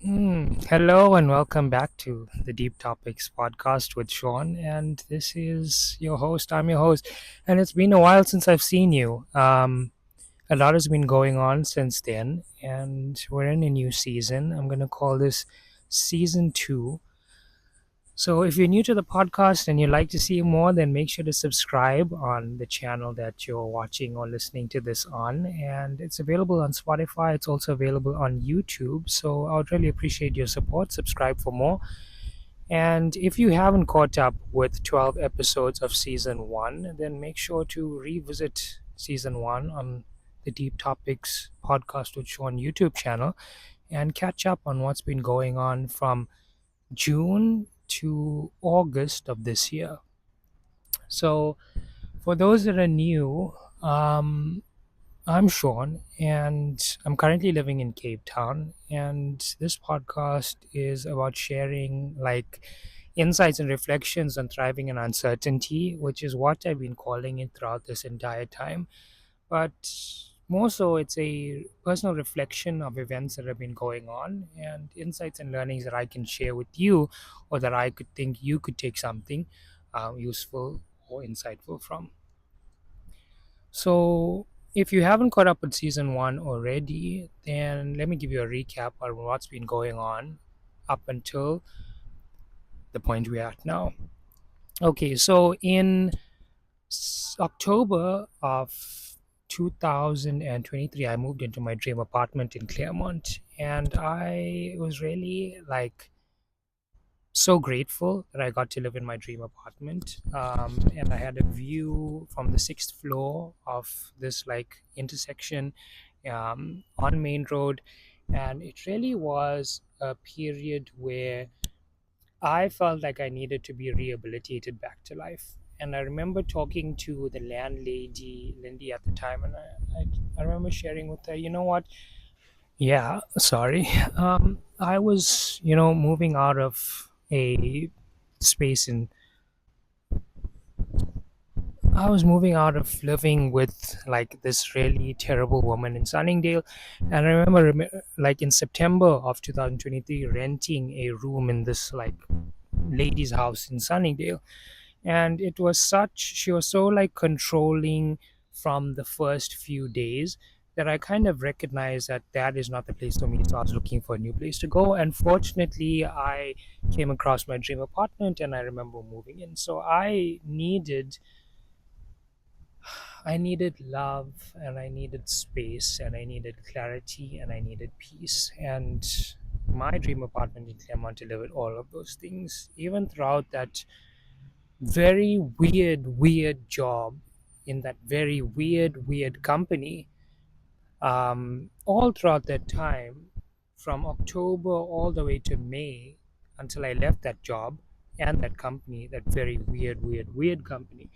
Hello and welcome back to the Deep Topics podcast with Shaun. And this is your host. I'm your host. And it's been a while since I've seen you. A lot has been going on since then. And we're in a new season. I'm going to call this season two. So if you're new to the podcast and you'd like to see more, then make sure to subscribe on the channel that you're watching or listening to this on. And it's available on Spotify. It's also available on YouTube. So I would really appreciate your support. Subscribe for more. And if you haven't caught up with 12 episodes of season one, then make sure to revisit season one on the Deep Topics podcast with Shaun YouTube channel and catch up on what's been going on from June to August of this year. So, for those that are new, I'm Shaun and I'm currently living in Cape Town. And this podcast is about sharing insights and reflections on thriving in uncertainty, which is what I've been calling it throughout this entire time. But more so, it's a personal reflection of events that have been going on and insights and learnings that I can share with you, or that I could think you could take something useful or insightful from. So, if you haven't caught up with season one already, then let me give you a recap on what's been going on up until the point we're at now. Okay, so in October of 2023, I moved into my dream apartment in Claremont, and I was really so grateful that I got to live in my dream apartment. And I had a view from the sixth floor of this intersection on Main Road, and it really was a period where I felt like I needed to be rehabilitated back to life. And I remember talking to the landlady, Lindy, at the time, and I remember sharing with her, you know what? Yeah, sorry. I was, moving out of a space in I was moving out of living with this really terrible woman in Sunningdale, and I remember in September of 2023 renting a room in this lady's house in Sunningdale, and she was so controlling from the first few days that I kind of recognized that that is not the place for me. So I was looking for a new place to go, and fortunately I came across my dream apartment, and I remember moving in. So I needed love, and I needed space, and I needed clarity, and I needed peace. And my dream apartment in Claremont delivered all of those things, even throughout that very weird job in that very weird company. All throughout that time, from October all the way to May, until I left that job and that company, that very weird company,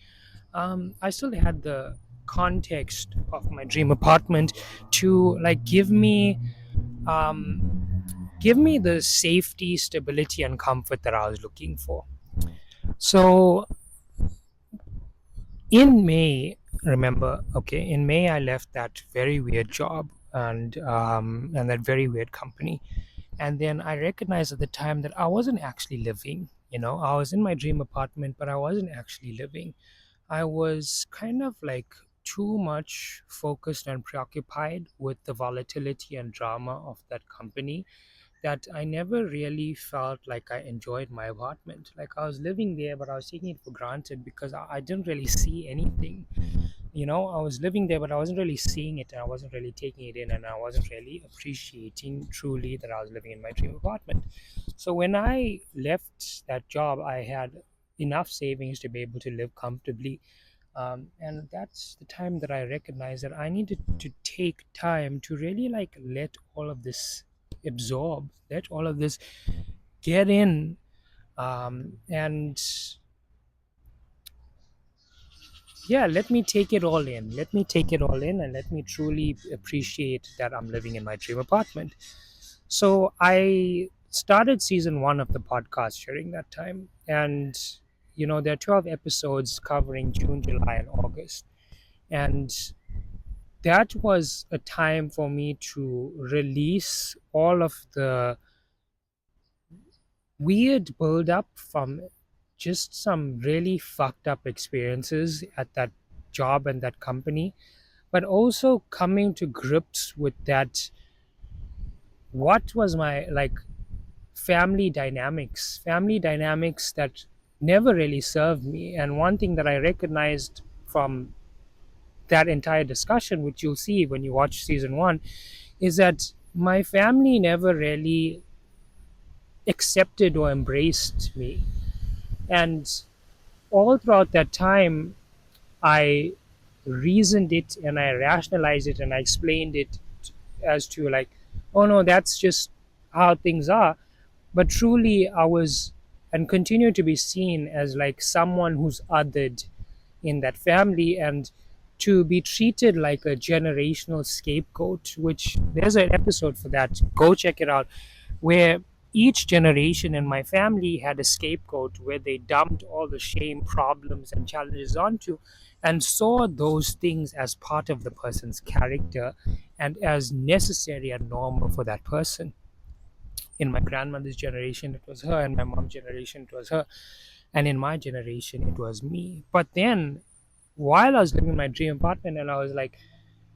I still had the context of my dream apartment to give me the safety, stability, and comfort that I was looking for. So in May, in May I left that very weird job and that very weird company, and then I recognized at the time that I wasn't actually living. I was in my dream apartment, but I wasn't actually living. I was kind of too much focused and preoccupied with the volatility and drama of that company that I never really felt like I enjoyed my apartment. Like, I was living there, but I was taking it for granted because I didn't really see anything. I was living there, but I wasn't really seeing it, and I wasn't really taking it in, and I wasn't really appreciating truly that I was living in my dream apartment. So when I left that job, I had enough savings to be able to live comfortably. And that's the time that I recognized that I needed to take time to really let all of this absorb, let all of this get in, and yeah, let me take it all in. Let me take it all in, and let me truly appreciate that I'm living in my dream apartment. So I started season one of the podcast during that time, and there are 12 episodes covering June, July, and August, and that was a time for me to release all of the weird build up from just some really fucked up experiences at that job and that company, but also coming to grips with that, what was my like family dynamics that never really served me. And one thing that I recognized from that entire discussion, which you'll see when you watch season 1, is that my family never really accepted or embraced me. And all throughout that time, I reasoned it and I rationalized it and I explained it as to like, oh no, that's just how things are. But truly, I was and continue to be seen as like someone who's othered in that family, and to be treated like a generational scapegoat, which there's an episode for that. Go check it out, where each generation in my family had a scapegoat where they dumped all the shame, problems, and challenges onto, and saw those things as part of the person's character and as necessary and normal for that person. In my grandmother's generation, it was her, and my mom's generation, it was her, and in my generation, it was me. But then, while I was living in my dream apartment, and I was like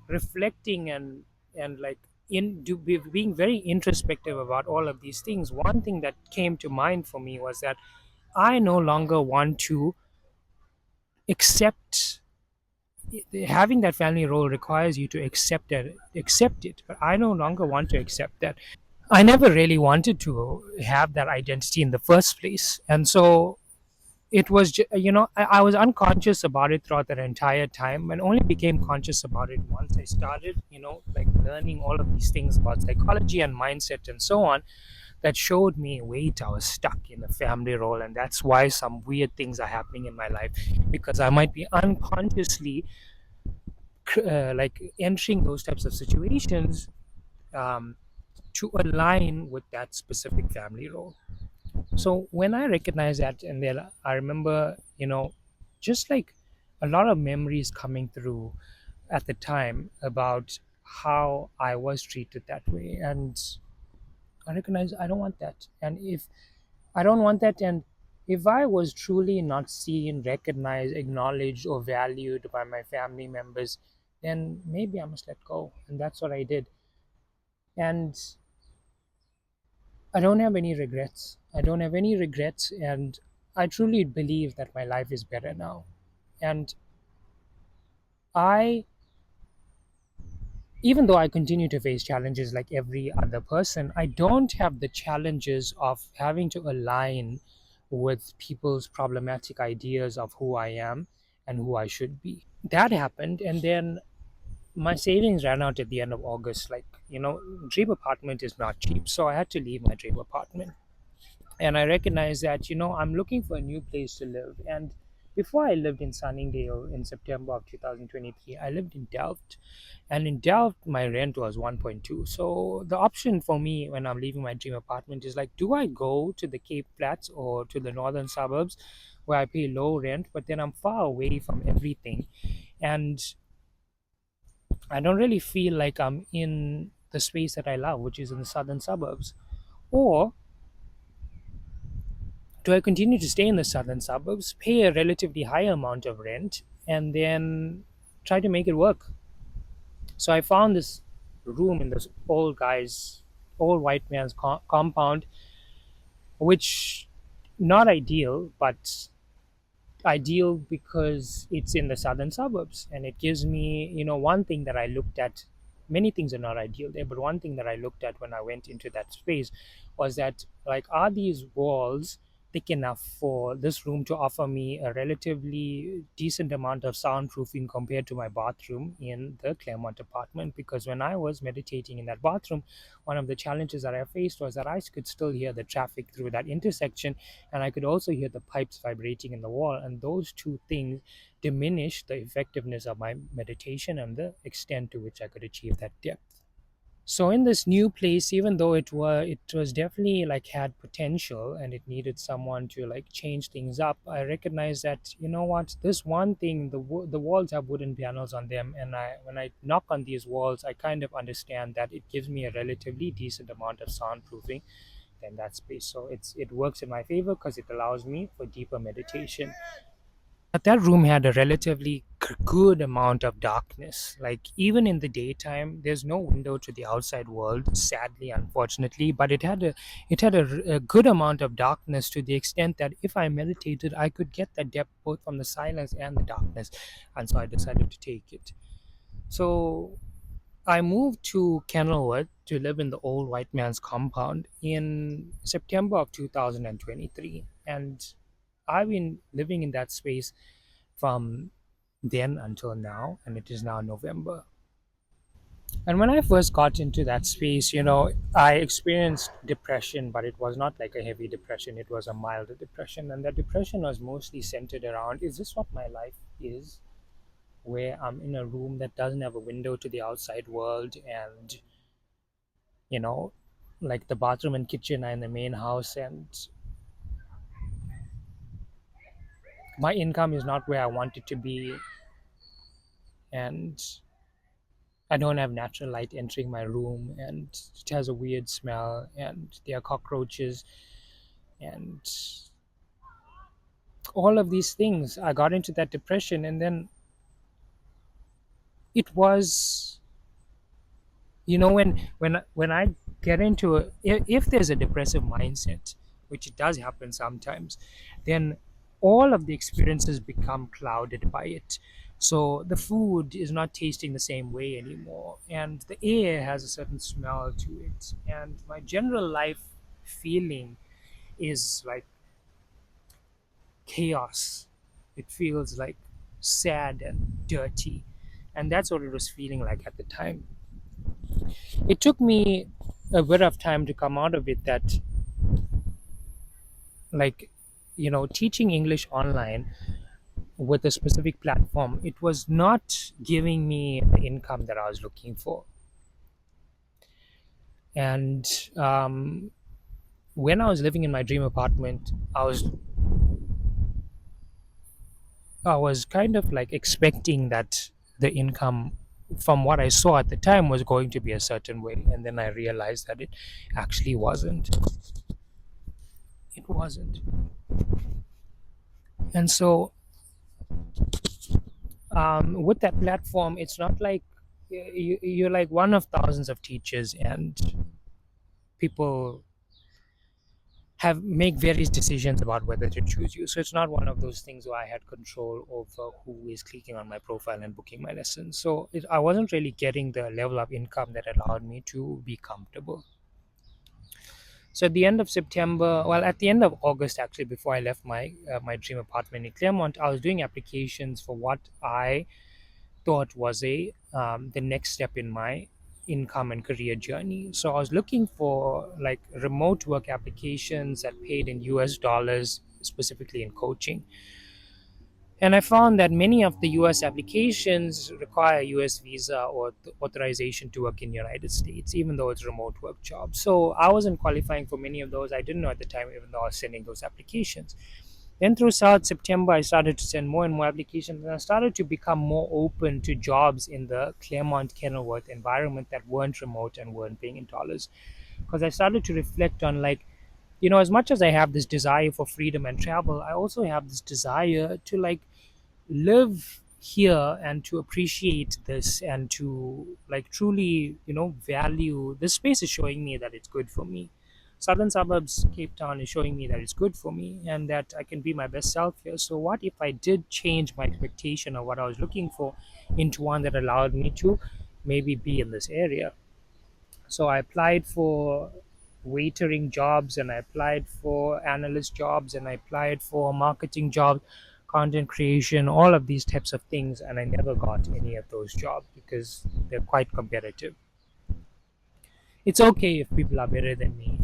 reflecting and like being very introspective about all of these things, one thing that came to mind for me was that I no longer want to accept. Having that family role requires you to accept it, but I no longer want to accept that. I never really wanted to have that identity in the first place. And so it was, I was unconscious about it throughout that entire time, and only became conscious about it once I started, like learning all of these things about psychology and mindset and so on, that showed me, wait, I was stuck in a family role. And that's why some weird things are happening in my life, because I might be unconsciously like entering those types of situations um, to align with that specific family role. So when I recognize that, and then I remember, just like a lot of memories coming through at the time about how I was treated that way. And I recognize I don't want that. And if I don't want that, and if I was truly not seen, recognized, acknowledged, or valued by my family members, then maybe I must let go. And that's what I did. And I don't have any regrets. I don't have any regrets, and I truly believe that my life is better now. And I, even though I continue to face challenges like every other person, I don't have the challenges of having to align with people's problematic ideas of who I am and who I should be. That happened, and then my savings ran out at the end of August. Like, dream apartment is not cheap, so I had to leave my dream apartment. And I recognize that I'm looking for a new place to live. And before I lived in Sunningdale in September of 2023, I lived in Delft, and in Delft my rent was 1.2. So the option for me when I'm leaving my dream apartment is like, do I go to the Cape Flats or to the northern suburbs where I pay low rent, but then I'm far away from everything, and I don't really feel like I'm in the space that I love, which is in the southern suburbs? Or do I continue to stay in the southern suburbs, pay a relatively higher amount of rent, and then try to make it work? So I found this room in this old white man's compound, which not ideal, but ideal because it's in the southern suburbs, and it gives me, one thing that I looked at. Many things are not ideal there, but one thing that I looked at when I went into that space was that, like, are these walls thick enough for this room to offer me a relatively decent amount of soundproofing compared to my bathroom in the Claremont apartment? Because when I was meditating in that bathroom, one of the challenges that I faced was that I could still hear the traffic through that intersection, and I could also hear the pipes vibrating in the wall. And those two things diminish the effectiveness of my meditation and the extent to which I could achieve that depth. So in this new place, even though it was definitely like had potential and it needed someone to like change things up, I recognized that, what, this one thing, the walls have wooden panels on them, and when I knock on these walls, I kind of understand that it gives me a relatively decent amount of soundproofing. than that space. So it works in my favor because it allows me for deeper meditation. But that room had a relatively good amount of darkness. Like even in the daytime, there's no window to the outside world, sadly, unfortunately. But it had a good amount of darkness to the extent that if I meditated, I could get that depth both from the silence and the darkness. And so I decided to take it. So I moved to Kenilworth to live in the old white man's compound in September of 2023, and I've been living in that space from then until now, and it is now November. And when I first got into that space, I experienced depression, but it was not like a heavy depression, it was a milder depression. And that depression was mostly centered around, is this what my life is? Where I'm in a room that doesn't have a window to the outside world, and, you know, like the bathroom and kitchen are in the main house, and my income is not where I want it to be, and I don't have natural light entering my room, and it has a weird smell, and there are cockroaches, and all of these things. I got into that depression, and then it was, when I get into if there's a depressive mindset, which it does happen sometimes, then all of the experiences become clouded by it. So the food is not tasting the same way anymore, and the air has a certain smell to it, and my general life feeling is like chaos. It feels like sad and dirty, and that's what it was feeling like at the time. It took me a bit of time to come out of it, that, like, teaching English online with a specific platform, it was not giving me the income that I was looking for. And when I was living in my dream apartment, I was kind of like expecting that the income from what I saw at the time was going to be a certain way, and then I realized that it actually wasn't. It wasn't. And so, with that platform, it's not like you're like one of thousands of teachers, and people have make various decisions about whether to choose you. So it's not one of those things where I had control over who is clicking on my profile and booking my lessons. So I wasn't really getting the level of income that allowed me to be comfortable. So at the end of September, well, at the end of August, actually, before I left my dream apartment in Claremont, I was doing applications for what I thought was the next step in my income and career journey. So I was looking for like remote work applications that paid in US dollars, specifically in coaching. And I found that many of the US applications require US visa or authorization to work in the United States, even though it's remote work jobs. So I wasn't qualifying for many of those. I didn't know at the time, even though I was sending those applications. Then throughout September, I started to send more and more applications, and I started to become more open to jobs in the Claremont Kenilworth environment that weren't remote and weren't paying in dollars. Because I started to reflect on, like, as much as I have this desire for freedom and travel, I also have this desire to, like, live here and to appreciate this and to, like, truly, value this space. Is showing me that it's good for me. Southern suburbs, Cape Town, is showing me that it's good for me and that I can be my best self here. So what if I did change my expectation of what I was looking for into one that allowed me to maybe be in this area? So I applied for waitering jobs, and I applied for analyst jobs, and I applied for marketing jobs, content creation, all of these types of things, and I never got any of those jobs because they're quite competitive. It's okay if people are better than me,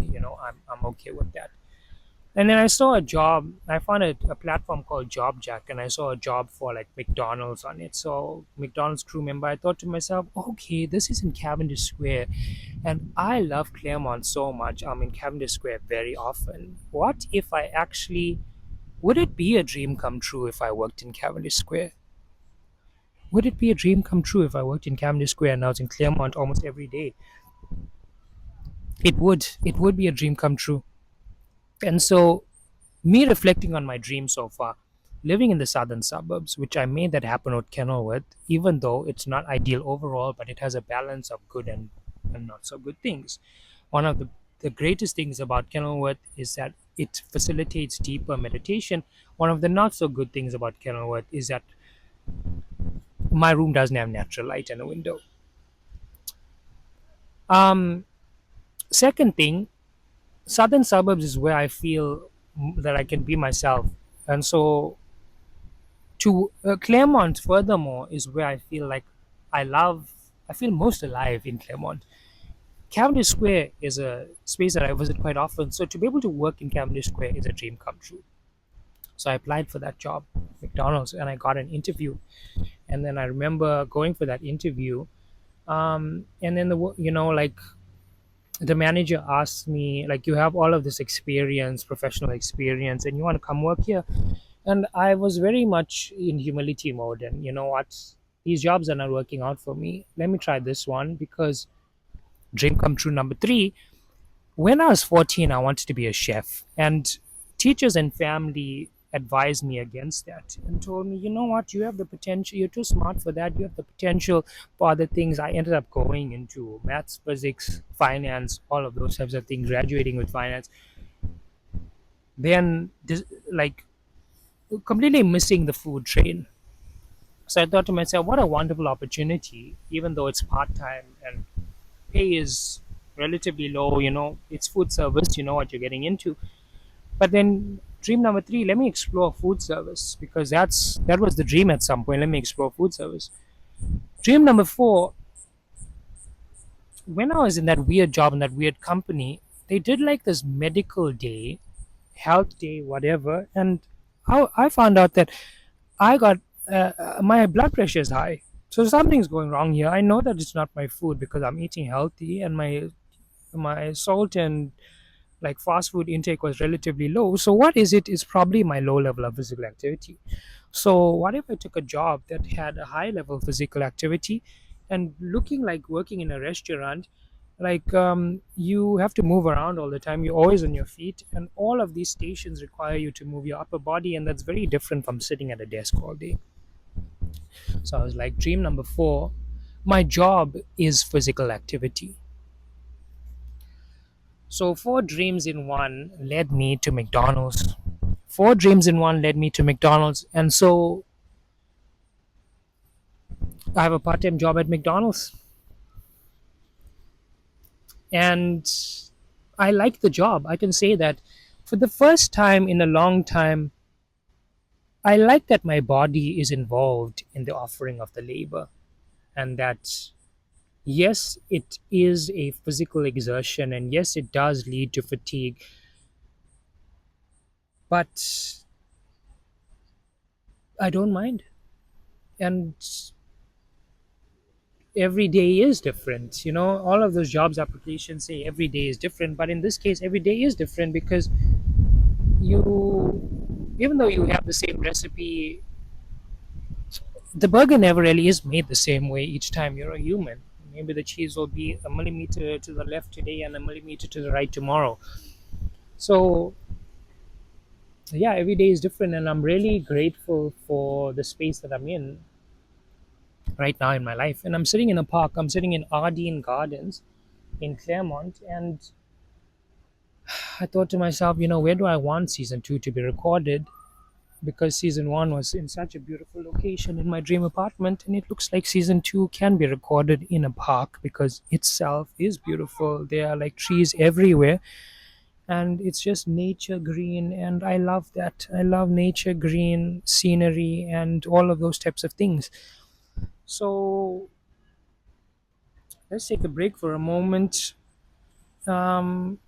I'm okay with that. And then I saw a job. I found a platform called JobJack, and I saw a job for like McDonald's on it. So McDonald's crew member. I thought to myself, okay, this is in Cavendish Square, and I love Claremont so much. I'm in Cavendish Square very often. What if I actually? Would it be a dream come true if I worked in Cavendish Square? Would it be a dream come true if I worked in Cavendish Square and I was in Claremont almost every day? It would be a dream come true. And so, me reflecting on my dream so far, living in the southern suburbs, which I made that happen with Kenilworth, even though it's not ideal overall, but it has a balance of good and not so good things. One of the greatest things about Kenilworth is that it facilitates deeper meditation. One of the not so good things about Kenilworth is that my room doesn't have natural light and a window. Um, Second thing, southern suburbs is where I feel that I can be myself, and so to Claremont, furthermore, is where I feel like I feel most alive in Claremont. Cavendish Square is a space that I visit quite often, so to be able to work in Cavendish Square is a dream come true. So I applied for that job, McDonald's, and I got an interview. And then I remember going for that interview, and then like the manager asked me, like, you have all of this experience, professional experience, and you want to come work here. And I was very much in humility mode, and you know what, these jobs are not working out for me, let me try this one. Because dream come true number three, when I was 14, I wanted to be a chef, and teachers and family advised me against that and told me, you know what, you have the potential, you're too smart for that, you have the potential for other things. I ended up going into maths, physics, finance, all of those types of things, graduating with finance. Then this, like, completely missing the food train. So I thought to myself, what a wonderful opportunity, even though it's part time and pay is relatively low, it's food service, you know what you're getting into. But then dream number three, let me explore food service, because that was the dream at some point. Let me explore food service. Dream number four, when I was in that weird job in that weird company, they did like this medical day, health day, whatever, and I found out that I got my blood pressure is high. So something's going wrong here. I know that it's not my food because I'm eating healthy, and my salt and like fast food intake was relatively low. So what is it? Is probably my low level of physical activity. So what if I took a job that had a high level physical activity, and looking like working in a restaurant, like you have to move around all the time. You're always on your feet, and all of these stations require you to move your upper body, and that's very different from sitting at a desk all day. So I was like, dream number four, my job is physical activity. So four dreams in one led me to McDonald's. Four dreams in one led me to McDonald's. And so I have a part time job at McDonald's. And I like the job. I can say that for the first time in a long time, I like that my body is involved in the offering of the labor. And that, yes, it is a physical exertion. And yes, it does lead to fatigue. But I don't mind. And every day is different. All of those jobs applications say every day is different, but in this case every day is different, because even though you have the same recipe, the burger never really is made the same way each time. You're a human. Maybe the cheese will be a millimeter to the left today and a millimeter to the right tomorrow. So yeah, every day is different, and I'm really grateful for the space that I'm in right now in my life. And I'm sitting in a park. I'm sitting in Ardeen Gardens in Claremont, and I thought to myself, where do I want season two to be recorded? Because season one was in such a beautiful location in my dream apartment, and it looks like season two can be recorded in a park because itself is beautiful. There are like trees everywhere, and it's just nature green, and I love that. I love nature green scenery and all of those types of things. So let's take a break for a moment. Um,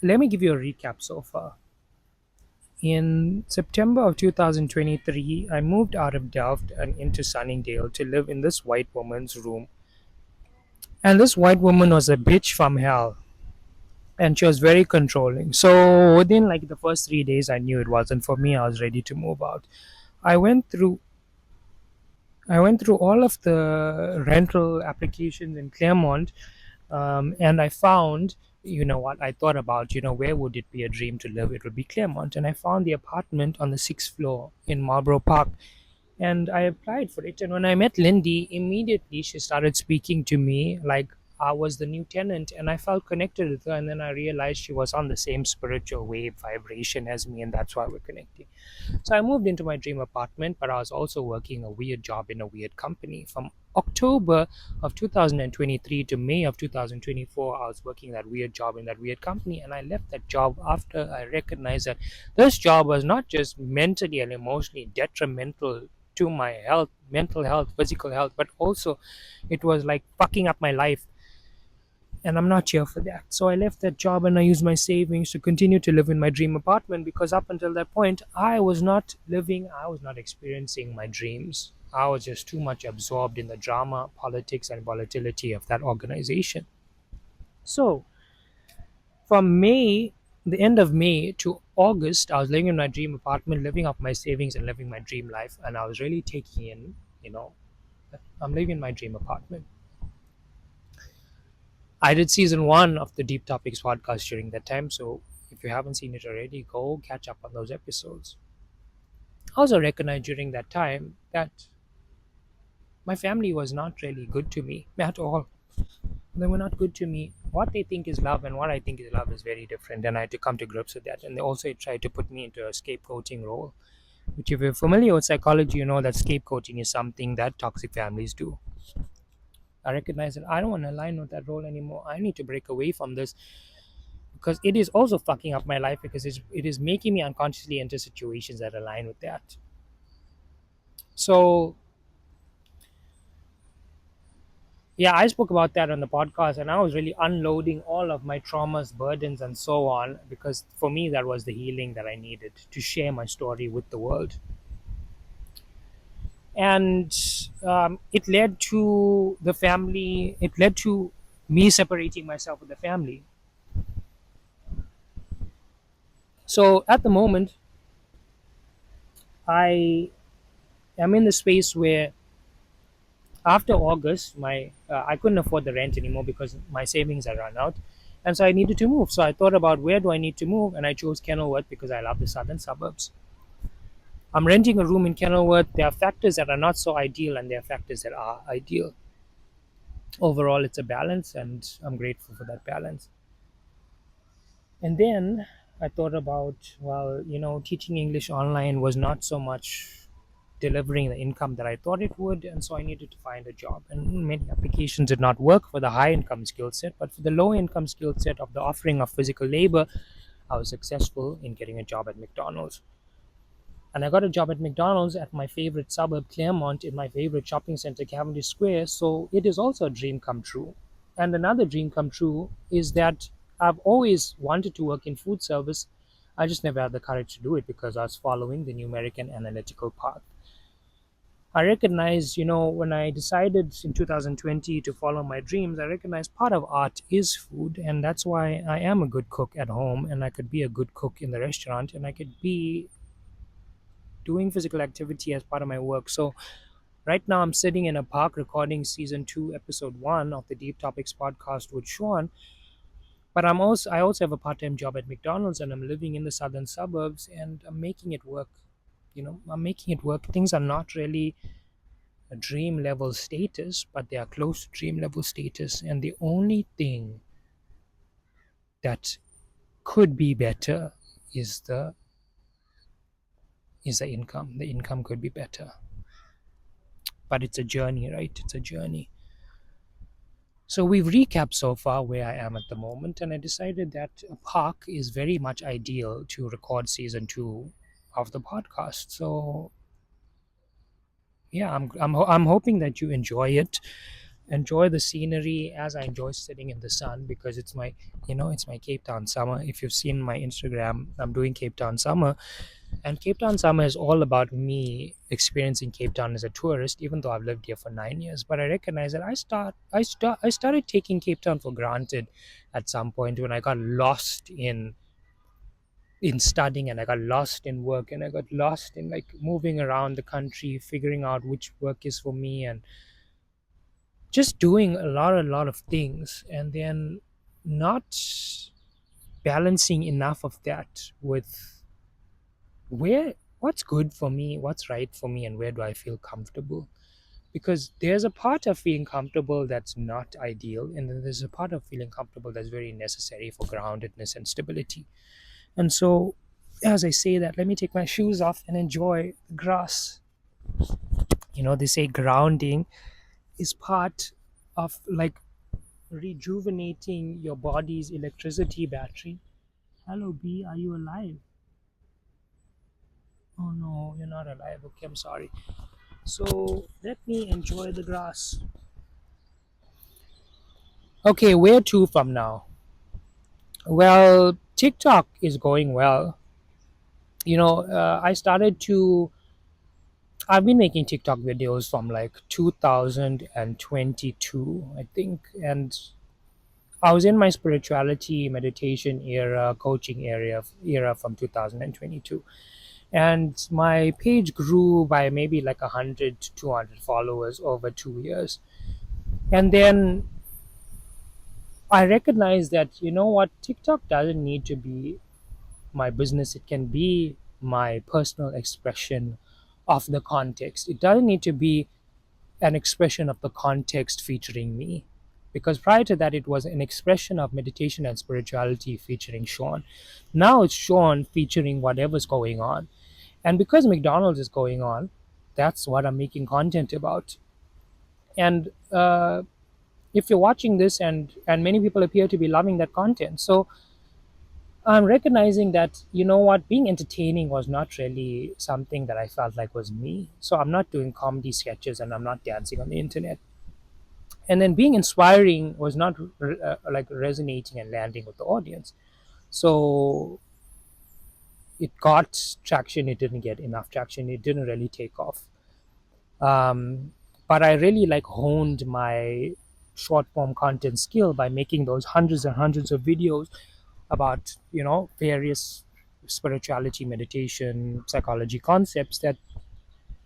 Let me give you a recap so far. In September of 2023, I moved out of Delft and into Sunningdale to live in this white woman's room. And this white woman was a bitch from hell. And she was very controlling. So within like the first 3 days, I knew it wasn't for me. I was ready to move out. I went through I went through all of the rental applications in Claremont, and I found you know what, I thought about, where would it be a dream to live? It would be Claremont. And I found the apartment on the sixth floor in Marlborough Park. And I applied for it. And when I met Lindy, immediately she started speaking to me like I was the new tenant. And I felt connected with her. And then I realized she was on the same spiritual wave vibration as me. And that's why we're connecting. So I moved into my dream apartment, but I was also working a weird job in a weird company. From October of 2023 to May of 2024, I was working that weird job in that weird company, and I left that job after I recognized that this job was not just mentally and emotionally detrimental to my health, mental health, physical health, but also it was like fucking up my life, and I'm not here for that. So I left that job and I used my savings to continue to live in my dream apartment, because up until that point, I was not experiencing my dreams. I was just too much absorbed in the drama, politics, and volatility of that organization. So from the end of May to August, I was living in my dream apartment, living off my savings and living my dream life. And I was really taking in, I'm living in my dream apartment. I did season one of the Deep Topics podcast during that time. So if you haven't seen it already, go catch up on those episodes. I also recognized during that time that my family was not really good to me at all. They were not good to me. What they think is love and what I think is love is very different. And I had to come to grips with that. And they also tried to put me into a scapegoating role, which, if you're familiar with psychology, you know that scapegoating is something that toxic families do. I recognize that I don't want to align with that role anymore. I need to break away from this, because it is also fucking up my life, because it is making me unconsciously enter situations that align with that. So yeah, I spoke about that on the podcast, and I was really unloading all of my traumas, burdens, and so on, because for me that was the healing that I needed to share my story with the world. And it led to the family. It led to me separating myself with the family. So at the moment, I am in the space where after August, my I couldn't afford the rent anymore because my savings had run out, and so I needed to move. So I thought about where do I need to move, and I chose Kenilworth because I love the southern suburbs. I'm renting a room in Kenilworth. There are factors that are not so ideal, and there are factors that are ideal. Overall, it's a balance, and I'm grateful for that balance. And then I thought about, well, teaching English online was not so much delivering the income that I thought it would, and so I needed to find a job. And many applications did not work for the high income skill set, but for the low income skill set of the offering of physical labor, I was successful in getting a job at McDonald's. And I got a job at McDonald's at my favorite suburb, Claremont, in my favorite shopping center, Cavendish Square. So it is also a dream come true. And another dream come true is that I've always wanted to work in food service. I just never had the courage to do it because I was following the numeric and analytical path. I recognized, when I decided in 2020 to follow my dreams, I recognized part of art is food. And that's why I am a good cook at home, and I could be a good cook in the restaurant, and I could be doing physical activity as part of my work. So right now I'm sitting in a park recording season 2, episode 1 of the Deep Topics podcast with Shaun. But I also have a part-time job at McDonald's, and I'm living in the southern suburbs, and I'm making it work. I'm making it work. Things are not really a dream level status, but they are close to dream level status. And the only thing that could be better is the income. The income could be better. But it's a journey, right? It's a journey. So we've recapped so far where I am at the moment, and I decided that a park is very much ideal to record season 2 of the podcast. So yeah, I'm hoping that you enjoy it, enjoy the scenery as I enjoy sitting in the sun, because it's my Cape Town summer. If you've seen my Instagram, I'm doing Cape Town summer, and Cape Town summer is all about me experiencing Cape Town as a tourist, even though I've lived here for 9 years. But I recognize that I started taking Cape Town for granted at some point when I got lost in studying, and I got lost in work, and I got lost in like moving around the country, figuring out which work is for me, and just doing a lot of things. And then not balancing enough of that with where what's good for me, what's right for me, and where do I feel comfortable. Because there's a part of feeling comfortable that's not ideal, and then there's a part of feeling comfortable that's very necessary for groundedness and stability. And so, as I say that, let me take my shoes off and enjoy the grass. They say grounding is part of like rejuvenating your body's electricity battery. Hello, B, are you alive? Oh no, you're not alive. Okay, I'm sorry. So let me enjoy the grass. Okay, where to from now? Well, TikTok is going well. I started to. I've been making TikTok videos from like 2022, I think, and I was in my spirituality, meditation era, coaching era from 2022, and my page grew by maybe like 100 to 200 followers over 2 years. And then I recognized that, you know what, TikTok doesn't need to be my business. It can be my personal expression of the context. It doesn't need to be an expression of the context featuring me. Because prior to that, it was an expression of meditation and spirituality featuring Shaun. Now it's Shaun featuring whatever's going on. And because McDonald's is going on, that's what I'm making content about. And if you're watching this, and many people appear to be loving that content, so I'm recognizing that, you know what, being entertaining was not really something that I felt like was me. So I'm not doing comedy sketches and I'm not dancing on the internet. And then being inspiring was not like resonating and landing with the audience. So it got traction, it didn't get enough traction, it didn't really take off. But I really like honed my short form content skill by making those hundreds and hundreds of videos about various spirituality, meditation, psychology concepts that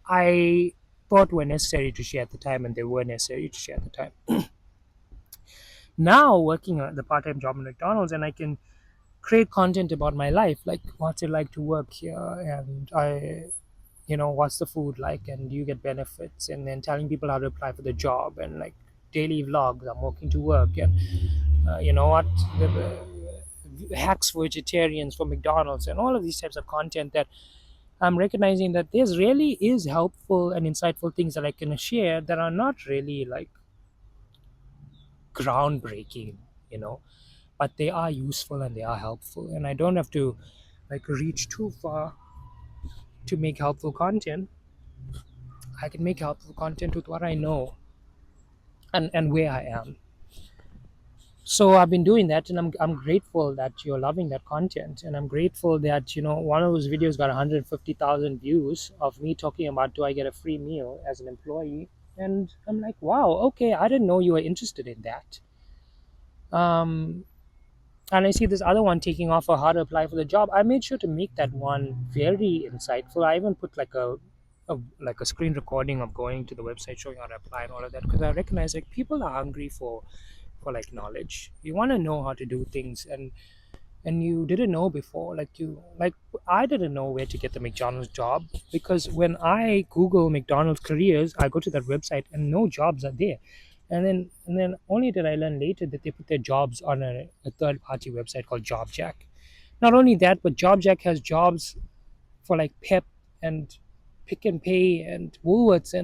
I thought were necessary to share at the time, and they were necessary to share at the time. Now working at the part-time job at McDonald's, and I can create content about my life, like what's it like to work here, and what's the food like, and do you get benefits, and then telling people how to apply for the job, and like daily vlogs, I'm walking to work, and you know what the hacks for vegetarians for McDonald's, and all of these types of content that I'm recognizing that there's really is helpful and insightful things that I can share that are not really like groundbreaking, you know, but they are useful and they are helpful, and I don't have to like reach too far to make helpful content. I can make helpful content with what I know and where I am. So I've been doing that, and I'm grateful that you're loving that content, and I'm grateful that one of those videos got 150,000 views of me talking about do I get a free meal as an employee, and I'm like, wow, okay, I didn't know you were interested in that. Um, and I see this other one taking off for how to apply for the job. I made sure to make that one very insightful. I even put like a screen recording of going to the website, showing how to apply and all of that, because I recognize like people are hungry for like knowledge. You want to know how to do things, and you didn't know before. Like I didn't know where to get the McDonald's job, because when I Google McDonald's careers, I go to that website and no jobs are there. And then only did I learn later that they put their jobs on a third party website called JobJack. Not only that, but JobJack has jobs for like Pep and Pick and Pay and Woolworths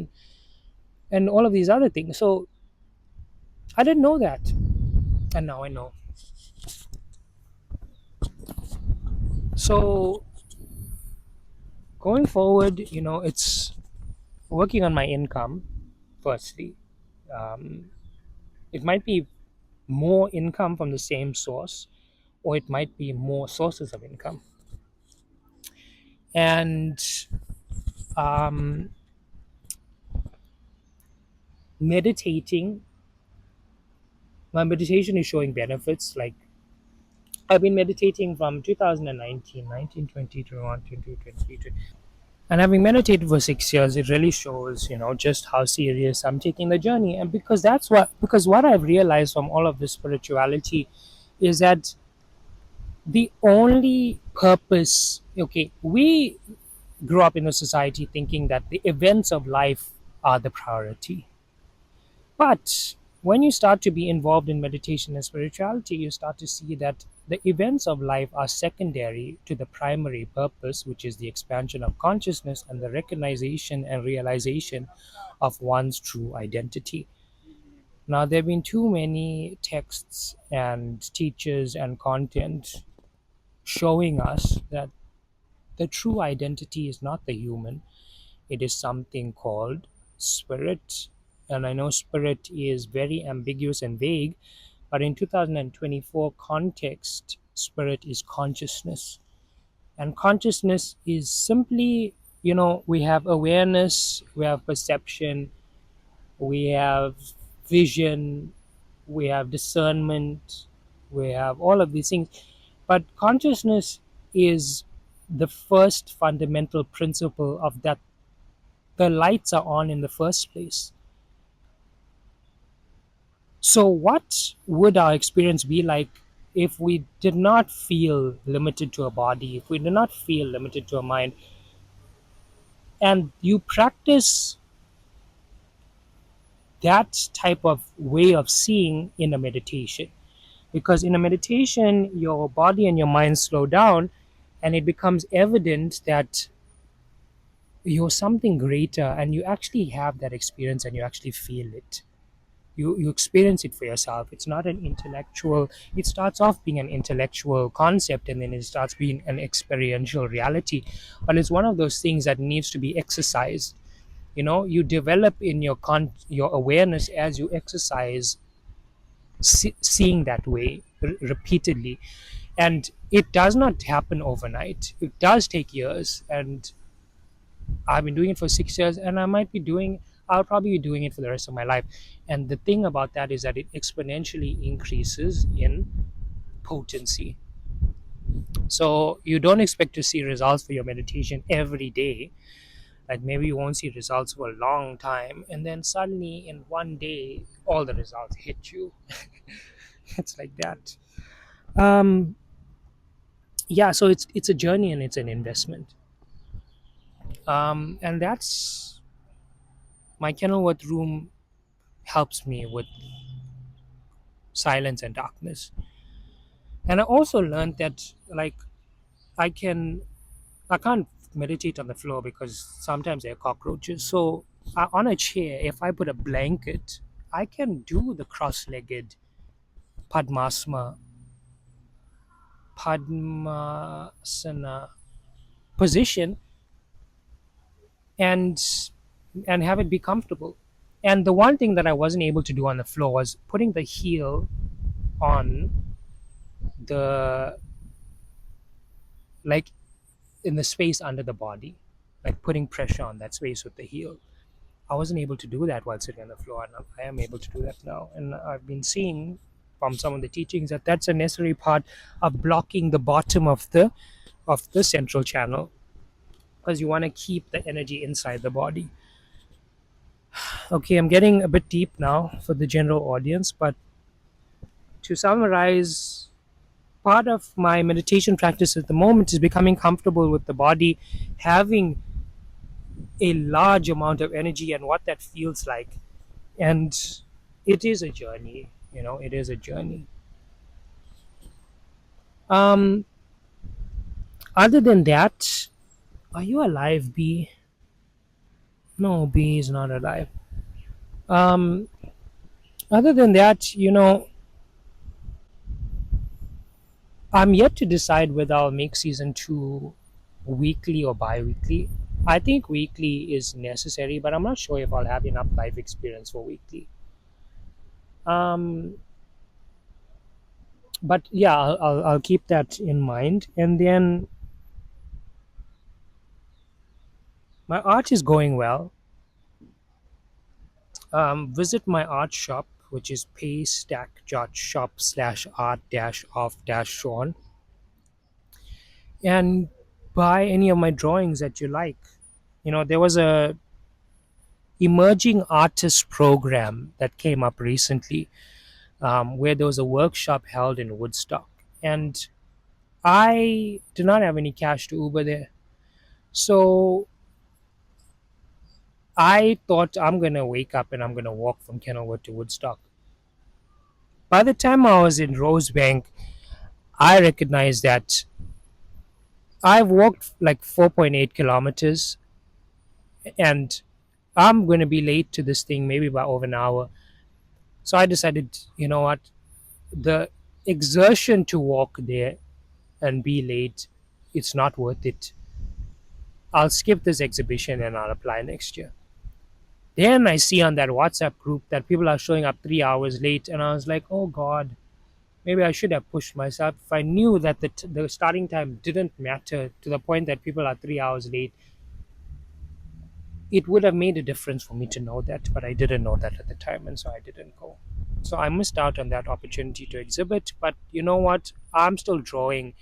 and all of these other things. So I didn't know that, and now I know. So going forward, it's working on my income. Firstly, um, it might be more income from the same source, or it might be more sources of income. And um, meditating, my meditation is showing benefits. Like I've been meditating from 2019, 19, 20, 21, 22, 23. And having meditated for 6 years, it really shows, just how serious I'm taking the journey. And because what I've realized from all of this spirituality is that the only purpose, okay, we grew up in a society thinking that the events of life are the priority. But when you start to be involved in meditation and spirituality, you start to see that the events of life are secondary to the primary purpose, which is the expansion of consciousness and the recognition and realization of one's true identity. Now, there have been too many texts and teachers and content showing us that the true identity is not the human, it is something called spirit. And I know spirit is very ambiguous and vague, but in 2024 context, spirit is consciousness. And consciousness is simply, we have awareness, we have perception, we have vision, we have discernment, we have all of these things. But consciousness is the first fundamental principle of that the lights are on in the first place. So, what would our experience be like if we did not feel limited to a body, if we did not feel limited to a mind, and you practice that type of way of seeing in a meditation? Because in a meditation, your body and your mind slow down, and it becomes evident that you're something greater, and you actually have that experience and you actually feel it. You experience it for yourself. It's not an intellectual, it starts off being an intellectual concept and then it starts being an experiential reality, but it's one of those things that needs to be exercised. You develop in your awareness as you exercise, seeing that way repeatedly, and it does not happen overnight. It does take years, and I've been doing it for 6 years, and I'll probably be doing it for the rest of my life. And the thing about that is that it exponentially increases in potency. So you don't expect to see results for your meditation every day. Like maybe you won't see results for a long time, and then suddenly in one day, all the results hit you. It's like that. Um, yeah, so it's a journey and it's an investment. And that's my Kenilworth room helps me with silence and darkness. And I also learned that like I can I can't meditate on the floor because sometimes there are cockroaches. So on a chair, if I put a blanket, I can do the cross-legged Padmasana Padmasana position and have it be comfortable. And the one thing that I wasn't able to do on the floor was putting the heel on the like in the space under the body, like putting pressure on that space with the heel. I wasn't able to do that while sitting on the floor, and I am able to do that now. And I've been seeing from some of the teachings that that's a necessary part of blocking the bottom of the central channel, because you want to keep the energy inside the body. Okay, I'm getting a bit deep now for the general audience, but to summarize, part of my meditation practice at the moment is becoming comfortable with the body, having a large amount of energy and what that feels like. And it is a journey, it is a journey. Um, Other than that, are you alive, B? No, B is not alive. Um, Other than that, I'm yet to decide whether I'll make season two weekly or bi weekly. I think weekly is necessary, but I'm not sure if I'll have enough life experience for weekly. Um, but yeah, I'll keep that in mind. And then my art is going well. Visit my art shop, which is paystack.shop/art-off-Shaun, and buy any of my drawings that you like. There was a emerging artist program that came up recently, where there was a workshop held in Woodstock. And I did not have any cash to Uber there. So I thought I'm going to wake up and I'm going to walk from Kenilworth to Woodstock. By the time I was in Rosebank, I recognized that I've walked like 4.8 kilometers and I'm going to be late to this thing maybe by over an hour. So I decided, you know what, the exertion to walk there and be late, it's not worth it. I'll skip this exhibition and I'll apply next year. Then I see on that WhatsApp group that people are showing up 3 hours late, and I was like, oh God, maybe I should have pushed myself. If I knew that the starting time didn't matter to the point that people are 3 hours late, it would have made a difference for me to know that, but I didn't know that at the time, and so I didn't go. So I missed out on that opportunity to exhibit. But you know what? I'm still drawing.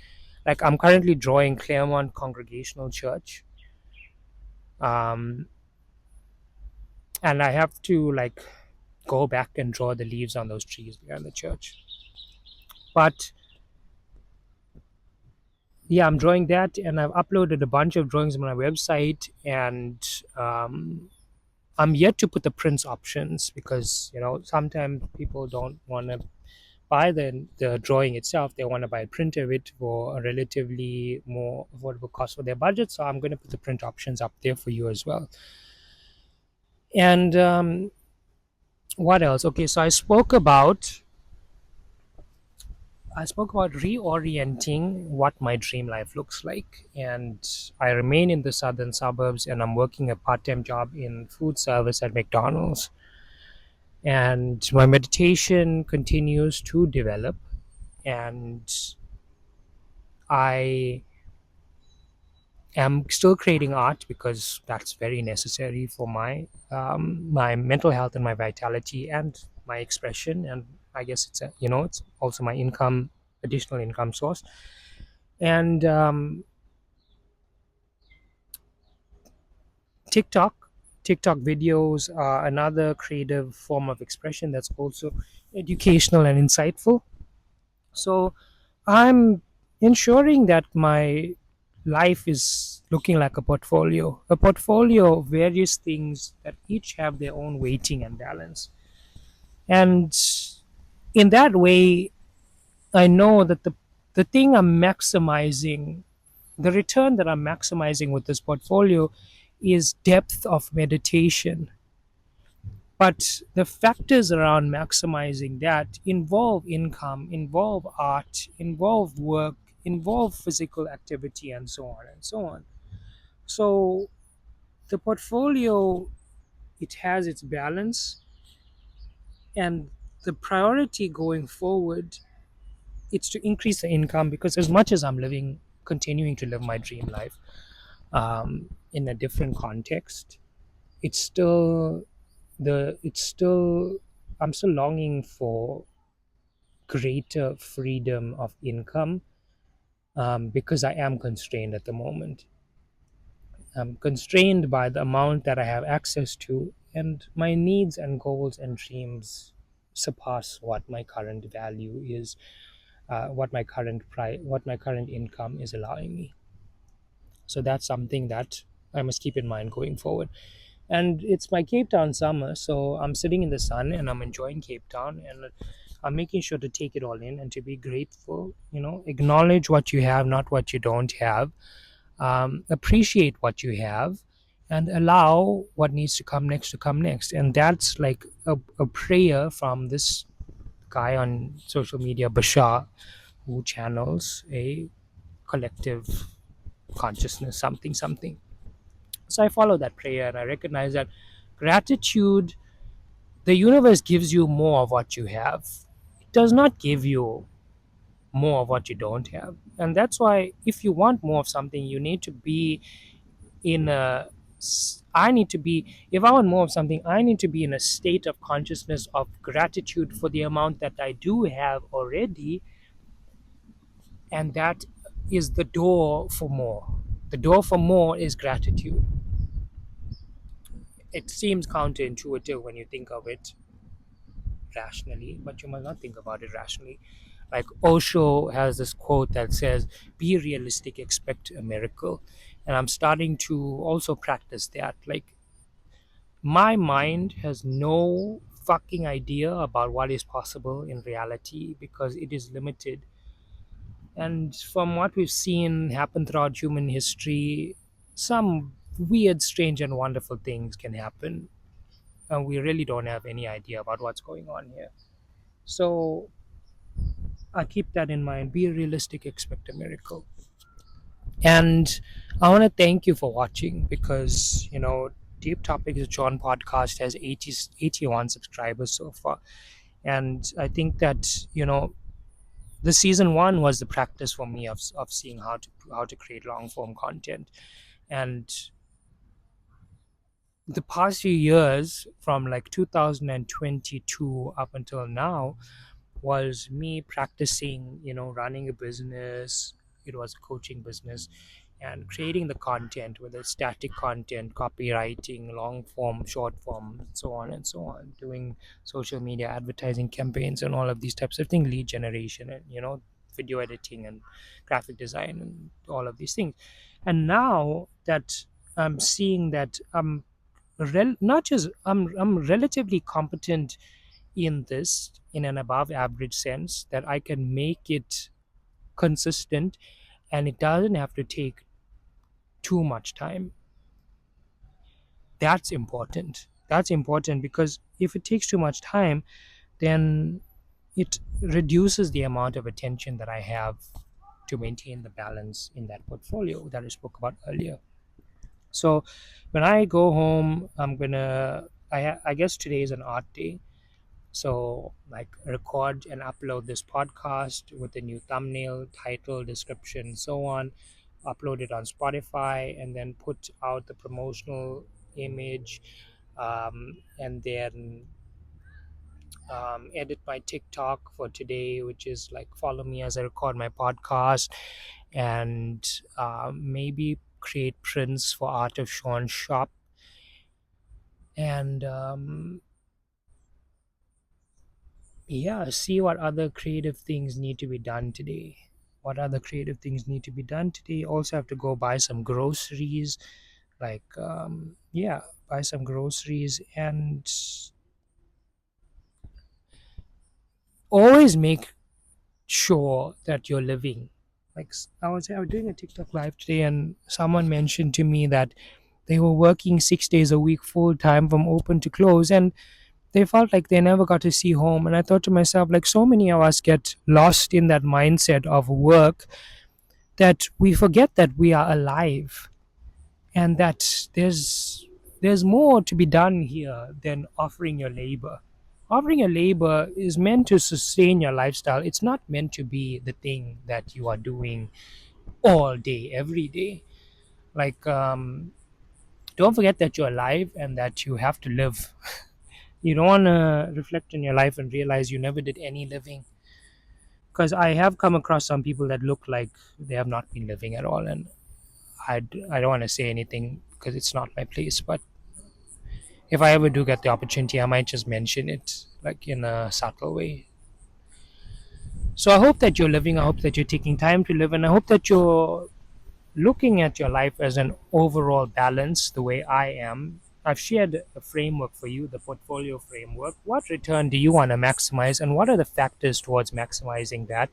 Like I'm currently drawing Claremont Congregational Church, um, and I have to like go back and draw the leaves on those trees behind the church. But yeah, I'm drawing that, and I've uploaded a bunch of drawings on my website, and I'm yet to put the prints options because sometimes people don't want to buy the drawing itself. They want to buy a print of it for a relatively more affordable cost for their budget. So I'm going to put the print options up there for you as well. And what else? Okay, so I spoke about reorienting what my dream life looks like. And I remain in the southern suburbs and I'm working a part time job in food service at McDonald's. And my meditation continues to develop. And I am still creating art because that's very necessary for my mental health and my vitality and my expression. And I guess it's also my additional income source. And TikTok. TikTok videos are another creative form of expression that's also educational and insightful. So I'm ensuring that my life is looking like a portfolio of various things that each have their own weighting and balance. And in that way, I know that the thing I'm maximizing, the return that I'm maximizing with this portfolio is depth of meditation. But the factors around maximizing that involve income, involve art, involve work, involve physical activity, and so on and so on. So the portfolio, it has its balance, and the priority going forward, it's to increase the income because as much as I'm continuing to live my dream life in a different context, it's still it's still I'm still longing for greater freedom of income because I am constrained at the moment. I'm constrained by the amount that I have access to, and my needs and goals and dreams surpass what my current value is, what my current income is allowing me. So that's something that I must keep in mind going forward. And it's my Cape Town summer, so I'm sitting in the sun and I'm enjoying Cape Town, and I'm making sure to take it all in and to be grateful. Acknowledge what you have, not what you don't have. Appreciate what you have, and allow what needs to come next. And that's like a prayer from this guy on social media, Bashar, who channels a collective consciousness, something, something. So I follow that prayer and I recognize that gratitude, the universe gives you more of what you have. It does not give you more of what you don't have. And that's why if you want more of something, you need to be in a I need to be, if I want more of something, I need to be in a state of consciousness of gratitude for the amount that I do have already. And that is the door for more. The door for more is gratitude. It seems counterintuitive when you think of it rationally, but you must not think about it rationally. Like Osho has this quote that says, "Be realistic, expect a miracle," and I'm starting to also practice that. Like my mind has no fucking idea about what is possible in reality because it is limited. And from what we've seen happen throughout human history, some weird, strange, and wonderful things can happen. And we really don't have any idea about what's going on here. So I keep that in mind. Be realistic, expect a miracle. And I want to thank you for watching because, Deep Topics with Shaun Podcast has 81 subscribers so far. And I think that, the season one was the practice for me of seeing how to create long form content. And the past few years, from like 2022 up until now, was me practicing, running a business. It was a coaching business and creating the content, whether it's static content, copywriting, long form, short form, so on and so on, doing social media advertising campaigns and all of these types of things, lead generation and, video editing and graphic design and all of these things. And now that I'm seeing that not just I'm relatively competent in this in an above average sense that I can make it consistent and it doesn't have to take too much time. That's important because if it takes too much time, then it reduces the amount of attention that I have to maintain the balance in that portfolio that I spoke about earlier. So when I go home, I guess today is an art day. So, like, record and upload this podcast with a new thumbnail, title, description, so on. Upload it on Spotify, and then put out the promotional image, and then edit my TikTok for today, which is like follow me as I record my podcast, and maybe create prints for Art of Shaun shop, and yeah, see what other creative things need to be done today. Also have to go buy some groceries, like yeah, buy some groceries, and always make sure that you're living. Like I was doing a TikTok live today, and someone mentioned to me that they were working 6 days a week full time from open to close, and they felt like they never got to see home. And I thought to myself, like, so many of us get lost in that mindset of work that we forget that we are alive and that there's more to be done here than offering your labor. Offering your labor is meant to sustain your lifestyle. It's not meant to be the thing that you are doing all day every day. Like, don't forget that you're alive and that you have to live. You don't want to reflect on your life and realize you never did any living. Because I have come across some people that look like they have not been living at all, and I don't want to say anything because it's not my place. But if I ever do get the opportunity, I might just mention it, like in a subtle way. So I hope that you're living. I hope that you're taking time to live, and I hope that you're looking at your life as an overall balance, the way I am. I've shared a framework for you, the portfolio framework. What return do you want to maximize, and what are the factors towards maximizing that?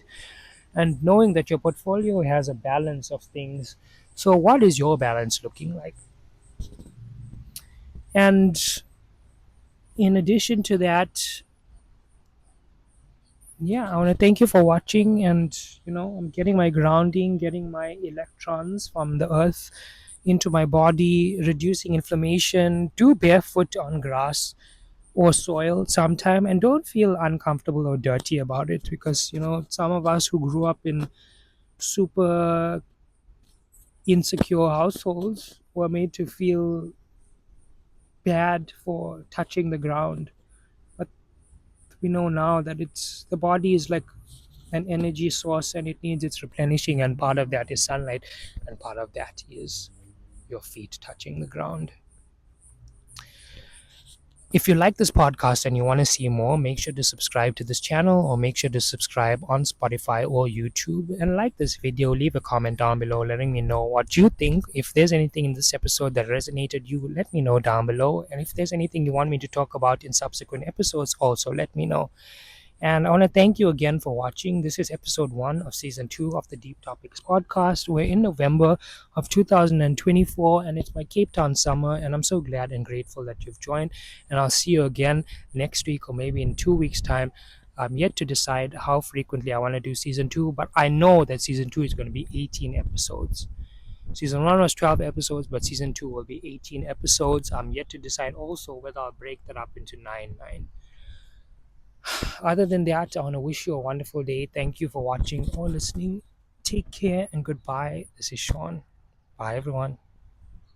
And knowing that your portfolio has a balance of things. So, what is your balance looking like? And in addition to that, yeah, I want to thank you for watching. And, I'm getting my grounding, getting my electrons from the earth into my body, reducing inflammation. Do barefoot on grass or soil sometime, and don't feel uncomfortable or dirty about it because, some of us who grew up in super insecure households were made to feel bad for touching the ground. But we know now that it's the body is like an energy source and it needs its replenishing, and part of that is sunlight, and part of that is your feet touching the ground. If you like this podcast and you want to see more, make sure to subscribe to this channel or make sure to subscribe on Spotify or YouTube and like this video. Leave a comment down below letting me know what you think. If there's anything in this episode that resonated you, let me know down below. And if there's anything you want me to talk about in subsequent episodes, also let me know. And I want to thank you again for watching. This is episode 1 of season 2 of the Deep Topics podcast. We're in November of 2024, and it's my Cape Town summer. And I'm so glad and grateful that you've joined. And I'll see you again next week or maybe in 2 weeks' time. I'm yet to decide how frequently I want to do season 2, but I know that season 2 is going to be 18 episodes. Season 1 was 12 episodes, but season 2 will be 18 episodes. I'm yet to decide also whether I'll break that up into 9. Other than that, I want to wish you a wonderful day. Thank you for watching or listening. Take care and goodbye. This is Shaun. Bye, everyone.